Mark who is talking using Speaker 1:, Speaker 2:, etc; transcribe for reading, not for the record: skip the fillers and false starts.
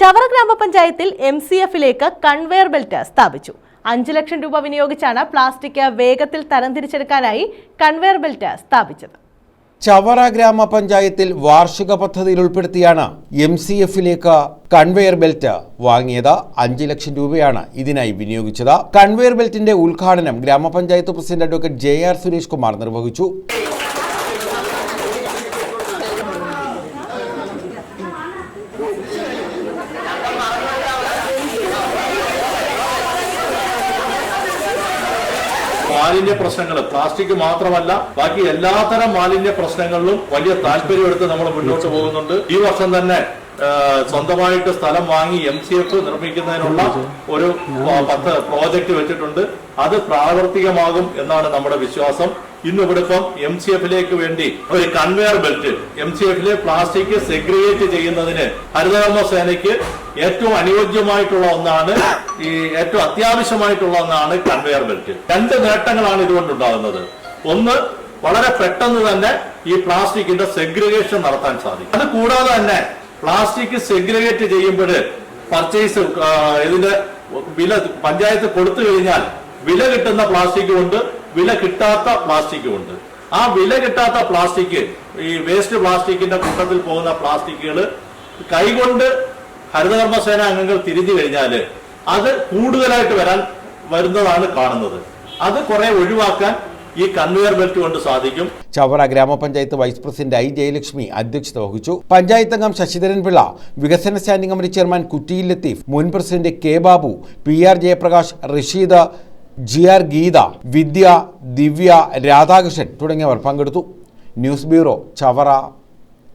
Speaker 1: ചവറ ഗ്രാമപഞ്ചായത്തിൽ MCFിലേക്ക് conveyor belt സ്ഥാപിച്ചു. 5 ലക്ഷം രൂപ വിനിയോഗിച്ചാണ് പ്ലാസ്റ്റിക് വേഗത്തിൽ തരംതിരിച്ചെടുക്കാനായി കൺവെയർ ബെൽറ്റ് സ്ഥാപിച്ചത്.
Speaker 2: ചവറ ഗ്രാമപഞ്ചായത്തിൽ വാർഷിക പദ്ധതിയിൽ ഉൾപ്പെടുത്തിയാണ് MCFിലേക്ക് കൺവെയർ ബെൽറ്റ് വാങ്ങിയത്. 5 ലക്ഷം രൂപയാണ് ഇതിനായി വിനിയോഗിച്ചത്. കൺവെയർ ബെൽറ്റിന്റെ ഉദ്ഘാടനം ഗ്രാമപഞ്ചായത്ത് president advocate JR Suresh Kumar നിർവഹിച്ചു.
Speaker 3: മാലിന്യ പ്രശ്നങ്ങൾ പ്ലാസ്റ്റിക് മാത്രമല്ല ബാക്കി എല്ലാത്തരം മാലിന്യ പ്രശ്നങ്ങളിലും വലിയ താല്പര്യമെടുത്ത് നമ്മൾ മുന്നോട്ട് പോകുന്നുണ്ട്. ഈ വർഷം തന്നെ സ്വന്തമായിട്ട് സ്ഥലം വാങ്ങി MCF നിർമ്മിക്കുന്നതിനുള്ള ഒരു പ്രോജക്റ്റ് വെച്ചിട്ടുണ്ട്. അത് പ്രാവർത്തികമാകും എന്നാണ് നമ്മുടെ വിശ്വാസം. ഇന്ന് ഇവിടെ ഇപ്പം MCFിലേക്ക് വേണ്ടി ഒരു കൺവെയർ ബെൽറ്റ് MCFിലെ പ്ലാസ്റ്റിക് സെഗ്രിഗേറ്റ് ചെയ്യുന്നതിന് ഹരിതകർമ്മ സേനയ്ക്ക് ഏറ്റവും അനുയോജ്യമായിട്ടുള്ള ഒന്നാണ്, ഏറ്റവും അത്യാവശ്യമായിട്ടുള്ള ഒന്നാണ് കൺവെയർ ബെൽറ്റ്. 2 നേട്ടങ്ങളാണ് ഇതുകൊണ്ടുണ്ടാകുന്നത്. ഒന്ന്, വളരെ പെട്ടെന്ന് തന്നെ ഈ പ്ലാസ്റ്റിക്കിന്റെ സെഗ്രിഗേഷൻ നടത്താൻ സാധിക്കും. അത് കൂടാതെ തന്നെ പ്ലാസ്റ്റിക് സെഗ്രിഗേറ്റ് ചെയ്യുമ്പോൾ പർച്ചേസ് ഇതിന്റെ വില പഞ്ചായത്ത് കൊടുത്തു കഴിഞ്ഞാൽ വില കിട്ടുന്ന പ്ലാസ്റ്റിക് ഉണ്ട്, വില കിട്ടാത്ത പ്ലാസ്റ്റിക് ഉണ്ട്. ആ വില കിട്ടാത്ത പ്ലാസ്റ്റിക്, ഈ വേസ്റ്റ് പ്ലാസ്റ്റിക്കിന്റെ കൂട്ടത്തിൽ പോകുന്ന പ്ലാസ്റ്റിക്കുകൾ കൈകൊണ്ട് ഹരിതകർമ്മസേന അംഗങ്ങൾ തിരിഞ്ഞു കഴിഞ്ഞാൽ അത് കൂടുതലായിട്ട് വരുന്നതാണ് കാണുന്നത്. അത് കുറെ ഒഴിവാക്കാൻ ഈ കൺവെയർ ബെൽറ്റ് കൊണ്ട് സാധിക്കും.
Speaker 2: ചവറ ഗ്രാമപഞ്ചായത്ത് വൈസ് പ്രസിഡന്റ് I ജയലക്ഷ്മി അധ്യക്ഷത വഹിച്ചു. പഞ്ചായത്ത് അംഗം ശശിധരൻ പിള്ള, വികസന standing committee chairman Kuttiyil Latheef, മുൻ president K Babu, PR Jayaprakash, Rasheed, GR Geetha, Vidya, Divya, Radhakrishnan തുടങ്ങിയവർ പങ്കെടുത്തു. News bureau, Chavara.